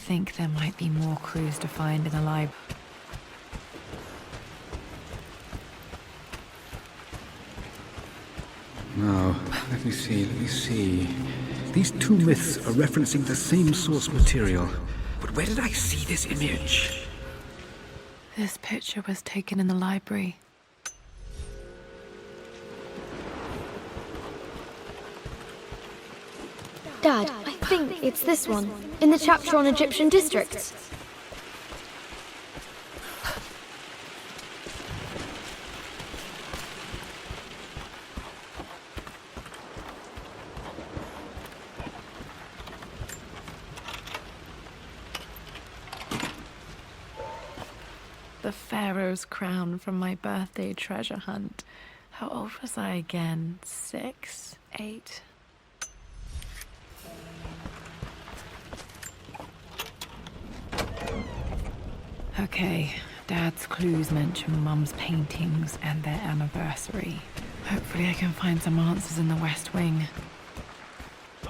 think there might be more clues to find in the library. Now, let me see. These two myths are referencing the same source material. But where did I see this image? This picture was taken in the library. Dad, I think it's this one, in the chapter on Egyptian districts. The pharaoh's crown from my birthday treasure hunt. How old was I again? 6? 8? Okay, Dad's clues mention Mum's paintings and their anniversary. Hopefully I can find some answers in the West Wing.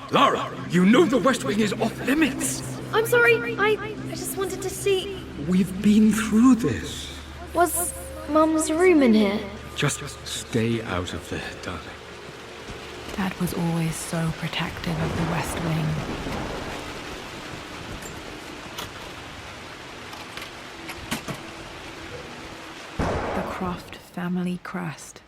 Lara, you know the West Wing is off limits! I'm sorry, I just wanted to see... We've been through this. Was Mum's room in here? Just stay out of there, darling. Dad was always so protective of the West Wing. The Croft family crest.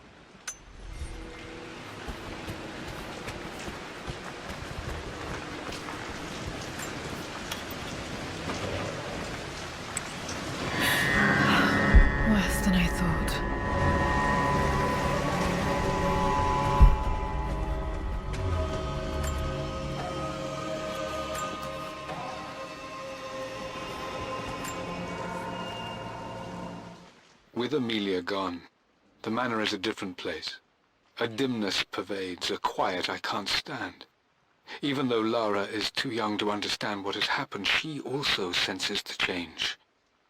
Worse than I thought. With Amelia gone, the manor is a different place. A dimness pervades, a quiet I can't stand. Even though Lara is too young to understand what has happened, she also senses the change.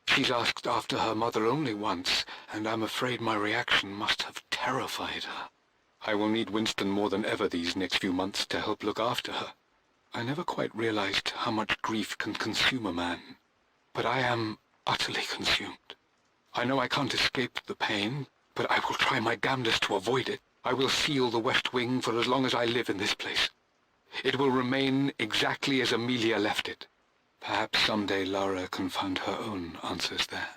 She's asked after her mother only once, and I'm afraid my reaction must have terrified her. I will need Winston more than ever these next few months to help look after her. I never quite realized how much grief can consume a man, but I am utterly consumed. I know I can't escape the pain, but I will try my damnedest to avoid it. I will seal the West Wing for as long as I live in this place. It will remain exactly as Amelia left it. Perhaps someday Lara can find her own answers there.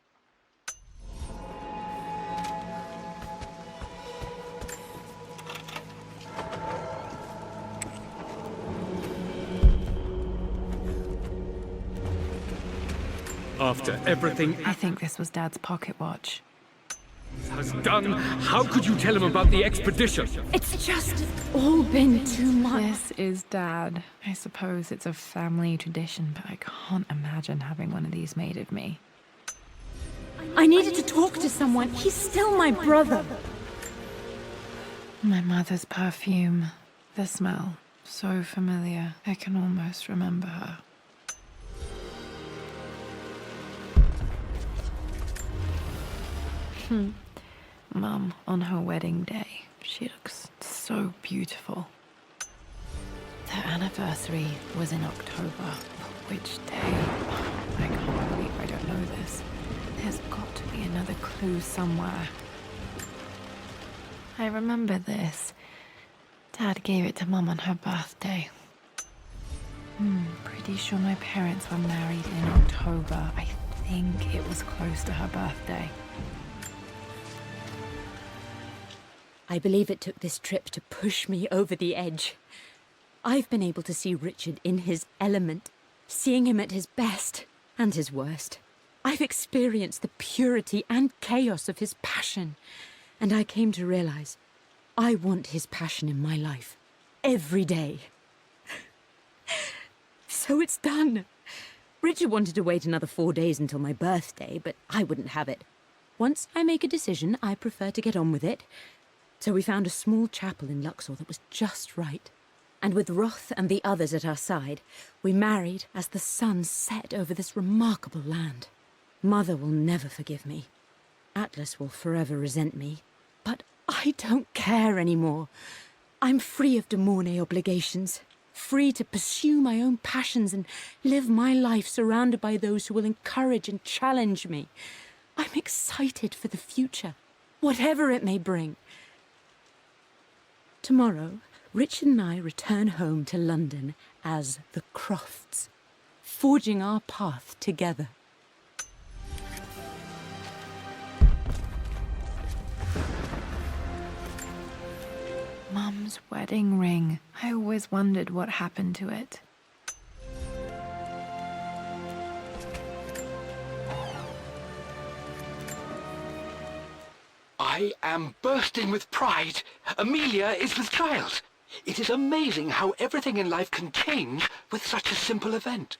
After everything I think this was Dad's pocket watch. has done, how could you tell him about the expedition? It's just all been too much. This is Dad. I suppose it's a family tradition, but I can't imagine having one of these made of me. I needed to talk to someone. He's still my brother. My mother's perfume. The smell. So familiar. I can almost remember her. Mum, on her wedding day, she looks so beautiful. Their anniversary was in October. Which day? I can't believe I don't know this. There's got to be another clue somewhere. I remember this. Dad gave it to Mum on her birthday. Pretty sure my parents were married in October. I think it was close to her birthday. I believe it took this trip to push me over the edge. I've been able to see Richard in his element, seeing him at his best and his worst. I've experienced the purity and chaos of his passion, and I came to realize I want his passion in my life every day. So it's done. Richard wanted to wait another 4 days until my birthday, but I wouldn't have it. Once I make a decision, I prefer to get on with it. So we found a small chapel in Luxor that was just right. And with Roth and the others at our side, we married as the sun set over this remarkable land. Mother will never forgive me. Atlas will forever resent me. But I don't care anymore. I'm free of de Mornay obligations. free to pursue my own passions and live my life surrounded by those who will encourage and challenge me. I'm excited for the future, whatever it may bring. Tomorrow, Richard and I return home to London as the Crofts, forging our path together. Mum's wedding ring. I always wondered what happened to it. I am bursting with pride. Amelia is with child. It is amazing how everything in life can change with such a simple event.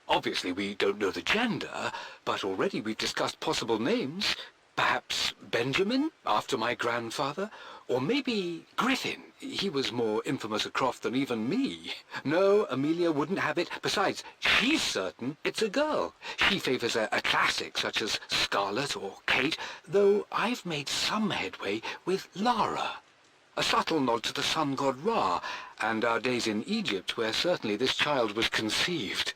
Obviously, we don't know the gender, but already we've discussed possible names. Perhaps Benjamin, after my grandfather, or maybe Griffin. He was more infamous a Croft than even me. No, Amelia wouldn't have it. Besides, she's certain it's a girl. She favours a classic such as Scarlet or Kate, though I've made some headway with Lara. A subtle nod to the sun god Ra, and our days in Egypt, where certainly this child was conceived.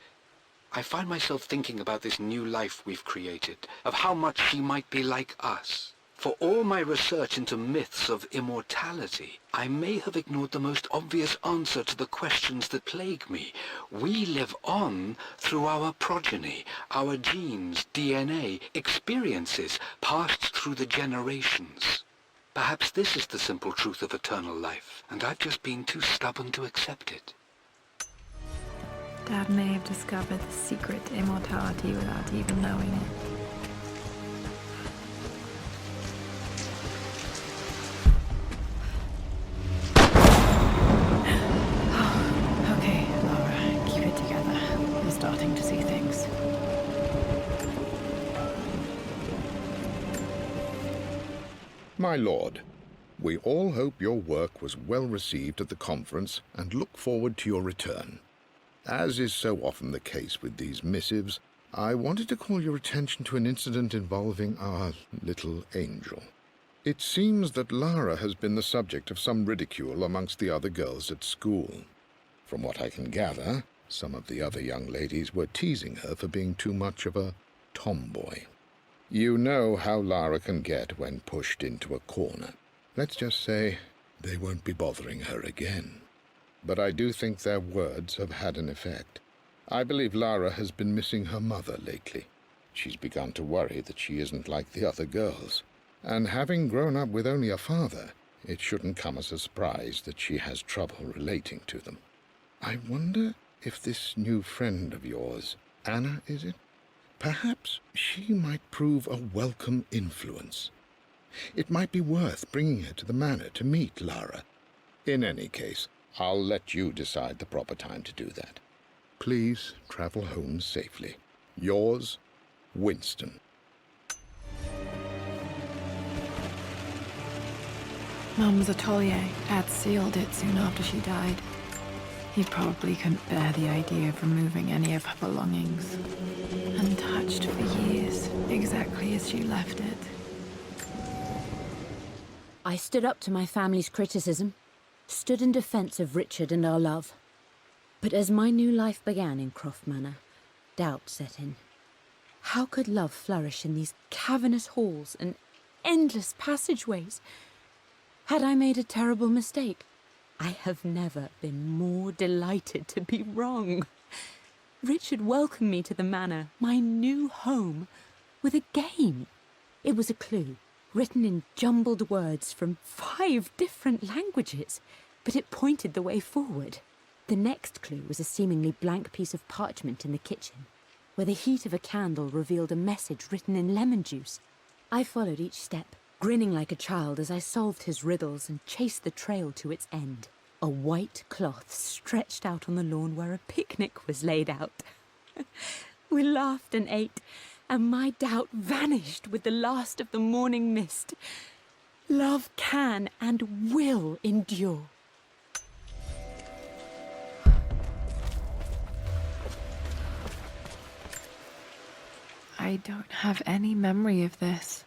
I find myself thinking about this new life we've created, of how much she might be like us. For all my research into myths of immortality, I may have ignored the most obvious answer to the questions that plague me. We live on through our progeny, our genes, DNA, experiences passed through the generations. Perhaps this is the simple truth of eternal life, and I've just been too stubborn to accept it. Dad may have discovered the secret to immortality without even knowing it. Okay, Laura, keep it together. You're starting to see things. My lord, we all hope your work was well received at the conference and look forward to your return. As is so often the case with these missives, I wanted to call your attention to an incident involving our little angel. It seems that Lara has been the subject of some ridicule amongst the other girls at school. From what I can gather, some of the other young ladies were teasing her for being too much of a tomboy. You know how Lara can get when pushed into a corner. Let's just say they won't be bothering her again. But I do think their words have had an effect. I believe Lara has been missing her mother lately. She's begun to worry that she isn't like the other girls. And having grown up with only a father, it shouldn't come as a surprise that she has trouble relating to them. I wonder if this new friend of yours, Anna, is it? Perhaps she might prove a welcome influence. It might be worth bringing her to the manor to meet Lara. In any case, I'll let you decide the proper time to do that. Please travel home safely. Yours, Winston. Mum's atelier. Dad sealed it soon after she died. He probably couldn't bear the idea of removing any of her belongings. Untouched for years, exactly as she left it. I stood up to my family's criticism, stood in defense of Richard and our love. But as my new life began in Croft Manor, doubt set in. How could love flourish in these cavernous halls and endless passageways? Had I made a terrible mistake? I have never been more delighted to be wrong. Richard welcomed me to the manor, my new home, with a game. It was a clue, written in jumbled words from 5 different languages, but it pointed the way forward. The next clue was a seemingly blank piece of parchment in the kitchen, where the heat of a candle revealed a message written in lemon juice. I followed each step, grinning like a child as I solved his riddles and chased the trail to its end. A white cloth stretched out on the lawn where a picnic was laid out. We laughed and ate, and my doubt vanished with the last of the morning mist. Love can and will endure. I don't have any memory of this.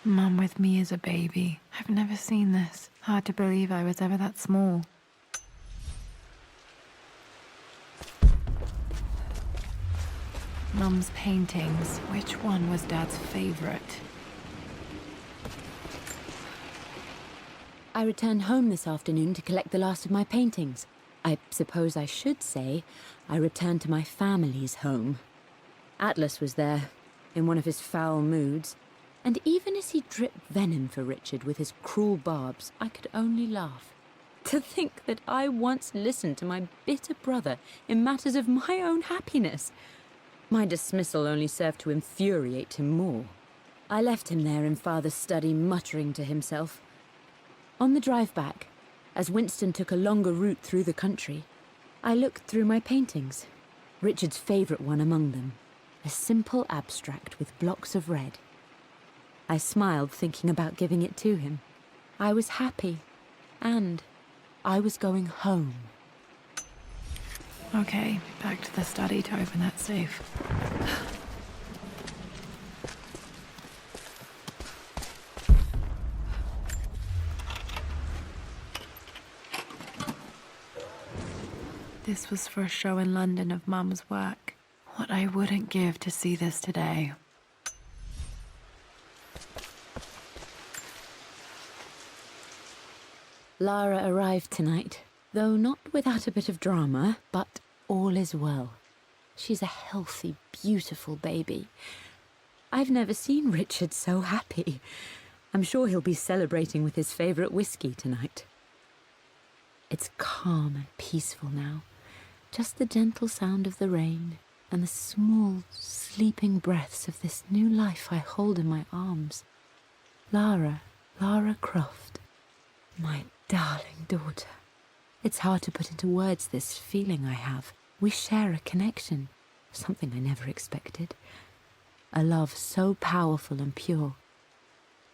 Mum with me as a baby. I've never seen this. Hard to believe I was ever that small. Mum's paintings. Which one was Dad's favorite? I returned home this afternoon to collect the last of my paintings. I suppose I should say I returned to my family's home. Atlas was there, in one of his foul moods, and even as he dripped venom for Richard with his cruel barbs, I could only laugh. To think that I once listened to my bitter brother in matters of my own happiness. My dismissal only served to infuriate him more. I left him there in Father's study, muttering to himself. On the drive back, as Winston took a longer route through the country, I looked through my paintings, Richard's favourite one among them, a simple abstract with blocks of red. I smiled, thinking about giving it to him. I was happy, and I was going home. Okay, back to the study to open that safe. This was for a show in London of Mum's work. What I wouldn't give to see this today. Lara arrived tonight, though not without a bit of drama, but all is well. She's a healthy, beautiful baby. I've never seen Richard so happy. I'm sure he'll be celebrating with his favourite whiskey tonight. It's calm and peaceful now. Just the gentle sound of the rain and the small, sleeping breaths of this new life I hold in my arms. Lara Croft, my darling daughter. It's hard to put into words this feeling I have. We share a connection, something I never expected. A love so powerful and pure.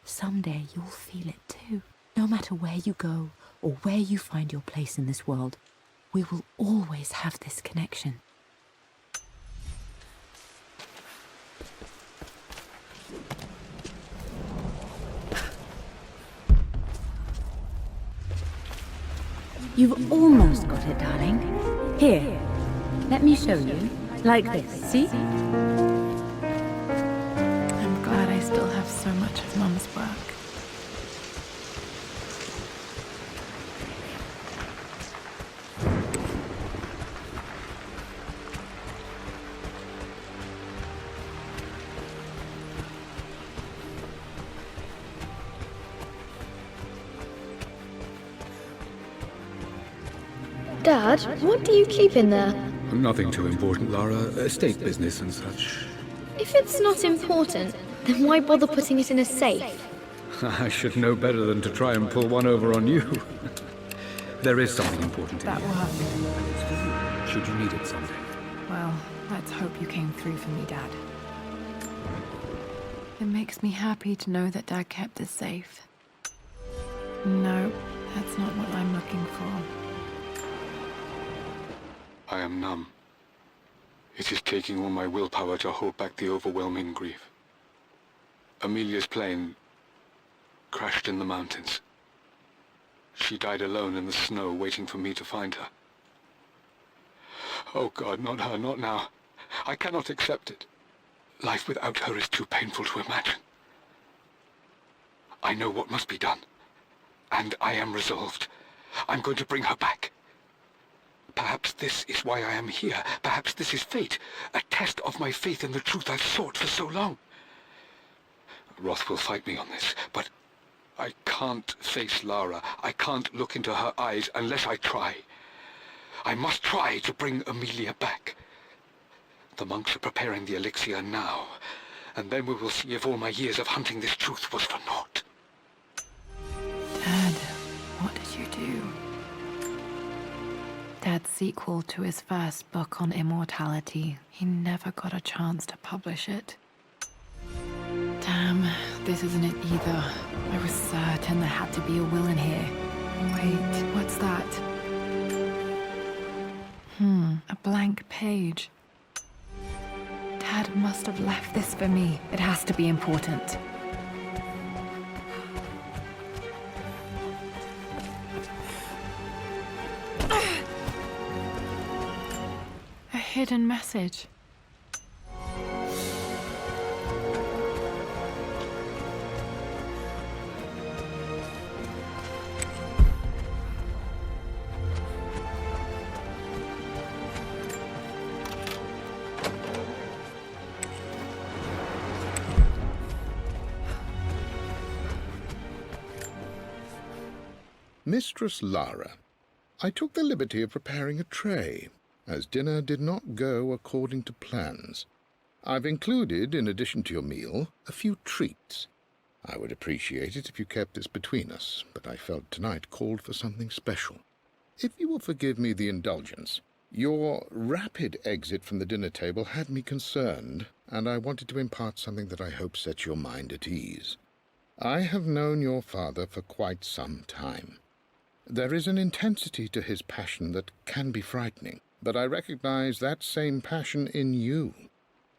Someday you'll feel it too. No matter where you go or where you find your place in this world, we will always have this connection. You've almost got it, darling. Here, let me show you. Like this, see? I'm glad I still have so much of Mum's work. Dad, what do you keep in there? Nothing too important, Lara. Estate business and such. If it's not important, then why bother putting it in a safe? I should know better than to try and pull one over on you. There is something important in That here. work. And it's for you, should you need it someday. Well, let's hope you came through for me, Dad. It makes me happy to know that Dad kept this safe. No, that's not what I'm looking for. I am numb. It is taking all my willpower to hold back the overwhelming grief. Amelia's plane crashed in the mountains. She died alone in the snow, waiting for me to find her. Oh God, not her, not now. I cannot accept it. Life without her is too painful to imagine. I know what must be done, and I am resolved. I'm going to bring her back. Perhaps this is why I am here. Perhaps this is fate, a test of my faith in the truth I've sought for so long. Roth will fight me on this, but I can't face Lara. I can't look into her eyes unless I try. I must try to bring Amelia back. The monks are preparing the elixir now, and then we will see if all my years of hunting this truth was for naught. Dad, what did you do? Dad's sequel to his first book on immortality. He never got a chance to publish it. Damn, this isn't it either. I was certain there had to be a will in here. Wait, what's that? A blank page. Dad must have left this for me. It has to be important. hidden message? Mistress Lara, I took the liberty of preparing a tray, as dinner did not go according to plans. I've included, in addition to your meal, a few treats. I would appreciate it if you kept this between us, but I felt tonight called for something special. If you will forgive me the indulgence, your rapid exit from the dinner table had me concerned, and I wanted to impart something that I hope sets your mind at ease. I have known your father for quite some time. There is an intensity to his passion that can be frightening, but I recognize that same passion in you.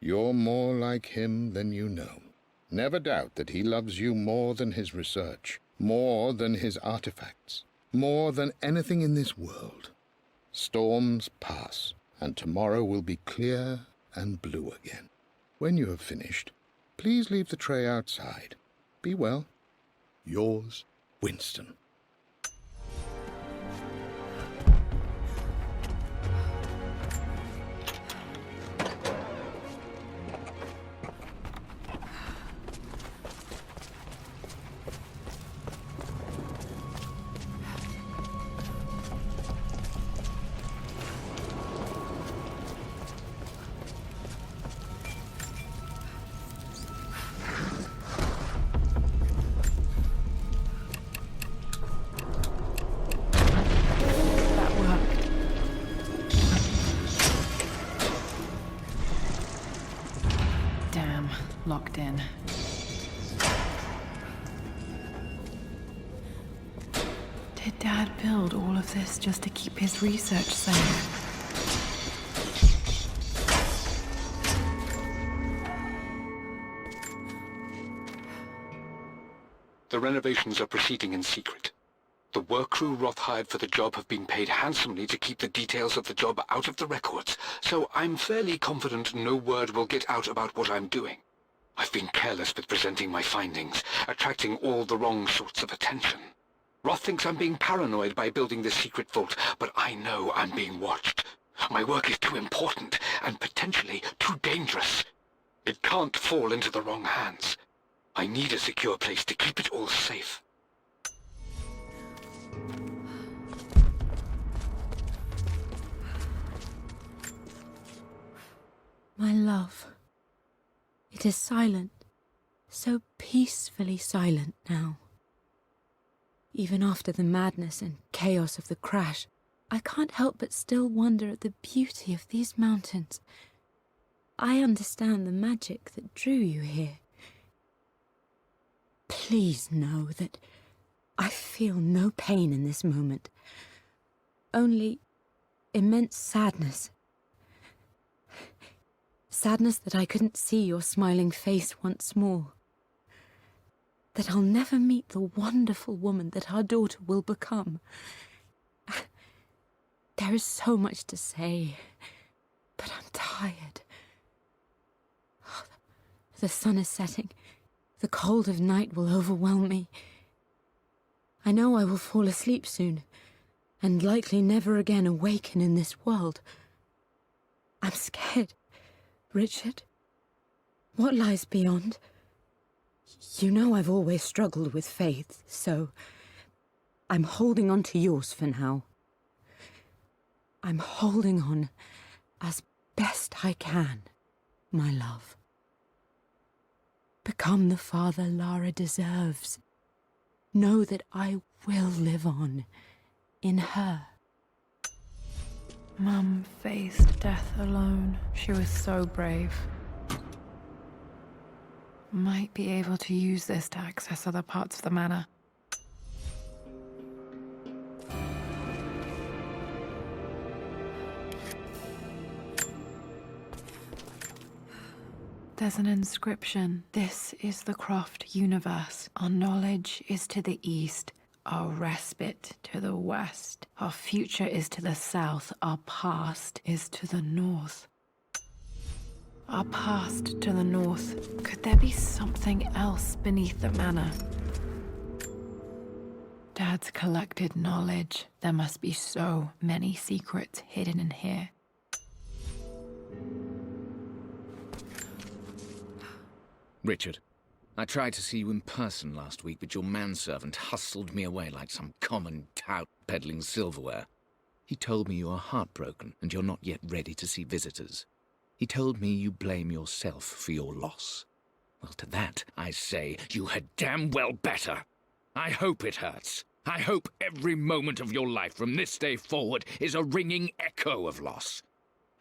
You're more like him than you know. Never doubt that he loves you more than his research, more than his artifacts, more than anything in this world. Storms pass, and tomorrow will be clear and blue again. When you have finished, please leave the tray outside. Be well. Yours, Winston. Locked in. Did Dad build all of this just to keep his research safe? The renovations are proceeding in secret. The work crew Roth hired for the job have been paid handsomely to keep the details of the job out of the records, so I'm fairly confident no word will get out about what I'm doing. I've been careless with presenting my findings, attracting all the wrong sorts of attention. Roth thinks I'm being paranoid by building this secret vault, but I know I'm being watched. My work is too important and potentially too dangerous. It can't fall into the wrong hands. I need a secure place to keep it all safe. My love. It is silent, so peacefully silent now. Even after the madness and chaos of the crash, I can't help but still wonder at the beauty of these mountains. I understand the magic that drew you here. Please know that I feel no pain in this moment, only immense sadness. Sadness that I couldn't see your smiling face once more. That I'll never meet the wonderful woman that our daughter will become. There is so much to say, but I'm tired. The sun is setting. The cold of night will overwhelm me. I know I will fall asleep soon, and likely never again awaken in this world. I'm scared. Richard, what lies beyond? You know I've always struggled with faith, so I'm holding on to yours for now. I'm holding on as best I can, my love. Become the father Lara deserves. Know that I will live on in her. Mum faced death alone. She was so brave. Might be able to use this to access other parts of the manor. There's an inscription. This is the Croft universe. Our knowledge is to the east. Our respite to the west. Our future is to the south. Our past is to the north. Our past to the north. Could there be something else beneath the manor? Dad's collected knowledge. There must be so many secrets hidden in here. Richard, I tried to see you in person last week, but your manservant hustled me away like some common tout peddling silverware. He told me you are heartbroken and you're not yet ready to see visitors. He told me you blame yourself for your loss. Well, to that, I say you had damn well better. I hope it hurts. I hope every moment of your life from this day forward is a ringing echo of loss.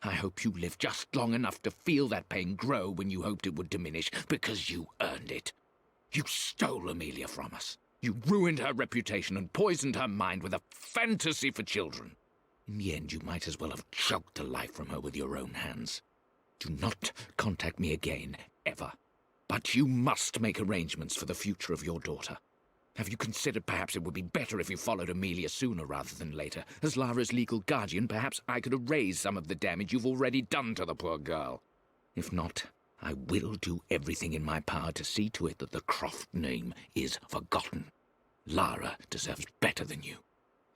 I hope you live just long enough to feel that pain grow when you hoped it would diminish, because you earned it. You stole Amelia from us. You ruined her reputation and poisoned her mind with a fantasy for children. In the end, you might as well have choked the life from her with your own hands. Do not contact me again, ever. But you must make arrangements for the future of your daughter. Have you considered perhaps it would be better if you followed Amelia sooner rather than later? As Lara's legal guardian, perhaps I could erase some of the damage you've already done to the poor girl. If not, I will do everything in my power to see to it that the Croft name is forgotten. Lara deserves better than you.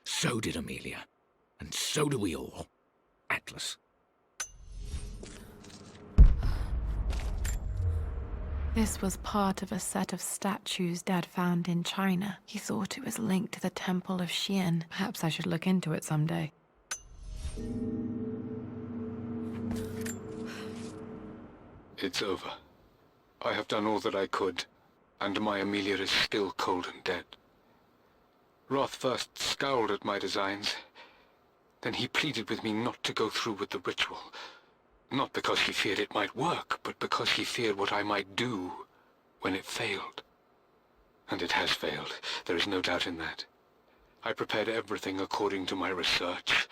So did Amelia. And so do we all. Atlas. This was part of a set of statues Dad found in China. He thought it was linked to the Temple of Xian. Perhaps I should look into it someday. It's over. I have done all that I could, and my Amelia is still cold and dead. Roth first scowled at my designs. Then he pleaded with me not to go through with the ritual. Not because he feared it might work, but because he feared what I might do when it failed. And it has failed. There is no doubt in that. I prepared everything according to my research.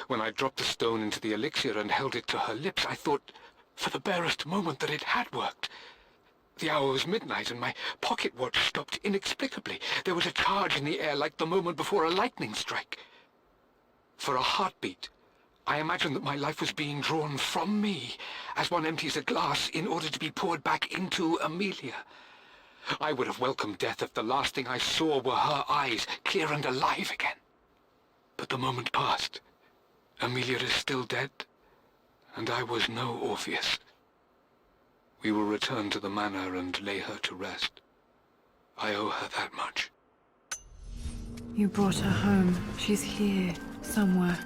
When I dropped the stone into the elixir and held it to her lips, I thought for the barest moment that it had worked. The hour was midnight and my pocket watch stopped inexplicably. There was a charge in the air like the moment before a lightning strike. For a heartbeat, I imagined that my life was being drawn from me, as one empties a glass in order to be poured back into Amelia. I would have welcomed death if the last thing I saw were her eyes, clear and alive again. But the moment passed. Amelia is still dead, and I was no Orpheus. We will return to the manor and lay her to rest. I owe her that much. You brought her home. She's here, somewhere.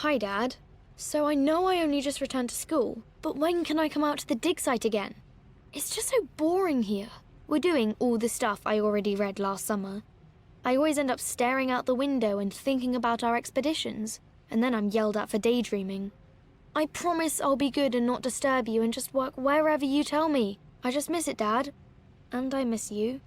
Hi, Dad. So I know I only just returned to school, but when can I come out to the dig site again? It's just so boring here. We're doing all the stuff I already read last summer. I always end up staring out the window and thinking about our expeditions, and then I'm yelled at for daydreaming. I promise I'll be good and not disturb you and just work wherever you tell me. I just miss it, Dad. And I miss you.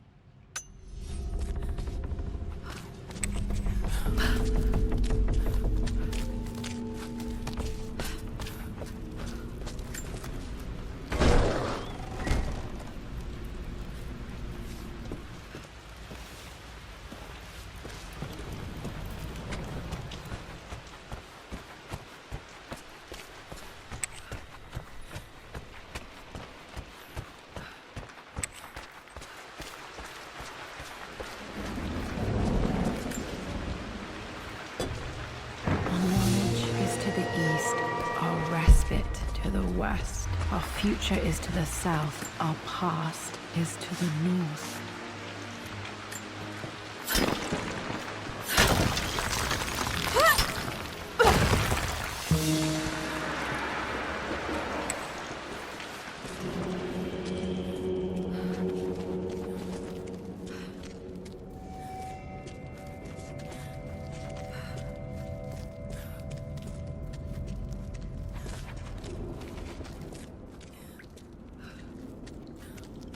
West. Our future is to the south. Our past is to the north.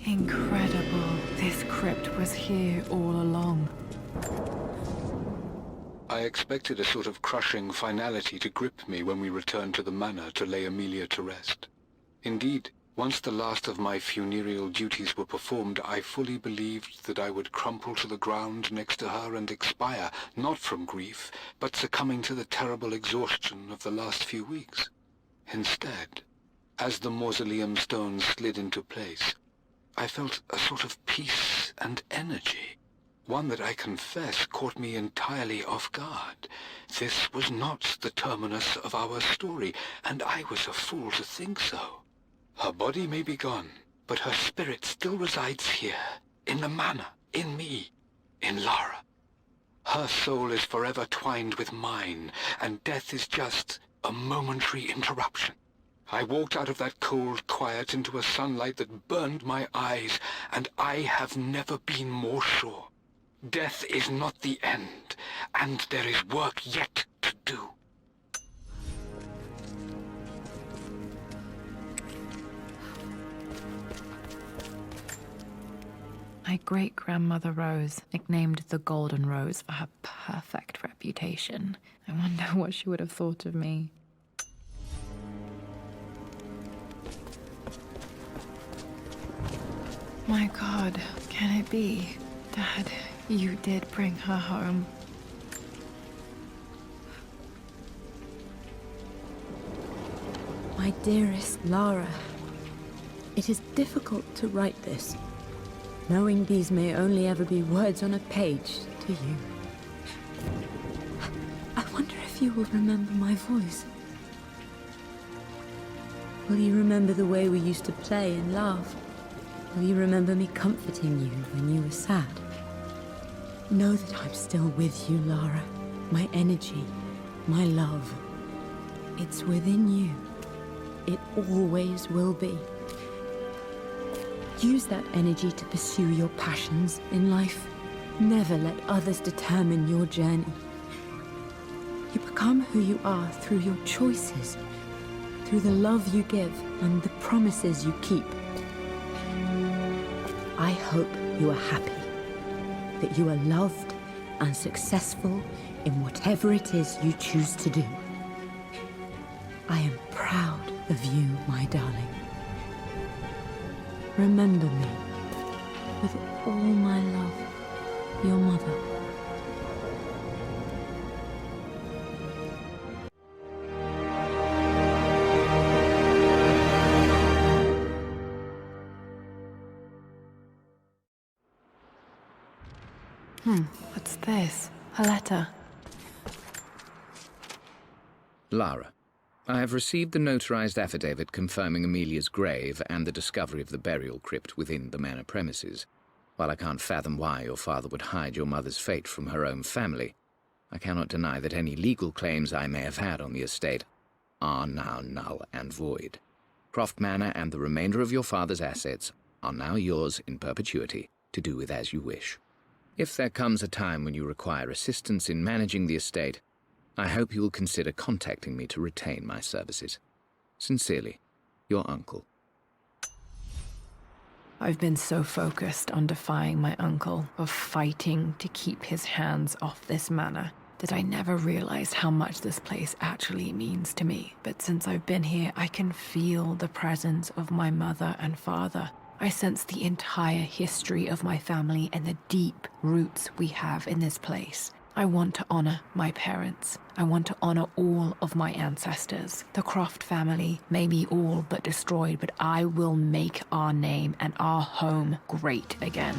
Incredible. This crypt was here all along. I expected a sort of crushing finality to grip me when we returned to the manor to lay Amelia to rest. Indeed, once the last of my funereal duties were performed, I fully believed that I would crumple to the ground next to her and expire, not from grief, but succumbing to the terrible exhaustion of the last few weeks. Instead, as the mausoleum stones slid into place, I felt a sort of peace and energy, one that I confess caught me entirely off guard. This was not the terminus of our story, and I was a fool to think so. Her body may be gone, but her spirit still resides here, in the manor, in me, in Lara. Her soul is forever twined with mine, and death is just a momentary interruption. I walked out of that cold quiet into a sunlight that burned my eyes, and I have never been more sure. Death is not the end, and there is work yet to do. My great-grandmother Rose, nicknamed the Golden Rose for her perfect reputation. I wonder what she would have thought of me. My God, can it be? Dad, you did bring her home. My dearest Lara, it is difficult to write this, knowing these may only ever be words on a page to you. I wonder if you will remember my voice. Will you remember the way we used to play and laugh? Will you remember me comforting you when you were sad? Know that I'm still with you, Lara. My energy, my love. It's within you. It always will be. Use that energy to pursue your passions in life. Never let others determine your journey. You become who you are through your choices, through the love you give and the promises you keep. I hope you are happy, that you are loved and successful in whatever it is you choose to do. I am proud of you, my darling. Remember me, with all my love, your mother. What's this? A letter. Lara, I have received the notarized affidavit confirming Amelia's grave and the discovery of the burial crypt within the manor premises. While I can't fathom why your father would hide your mother's fate from her own family, I cannot deny that any legal claims I may have had on the estate are now null and void. Croft Manor and the remainder of your father's assets are now yours in perpetuity to do with as you wish. If there comes a time when you require assistance in managing the estate, I hope you will consider contacting me to retain my services. Sincerely, your uncle. I've been so focused on defying my uncle, of fighting to keep his hands off this manor, that I never realized how much this place actually means to me. But since I've been here, I can feel the presence of my mother and father. I sense the entire history of my family and the deep roots we have in this place. I want to honor my parents. I want to honor all of my ancestors. The Croft family may be all but destroyed, but I will make our name and our home great again.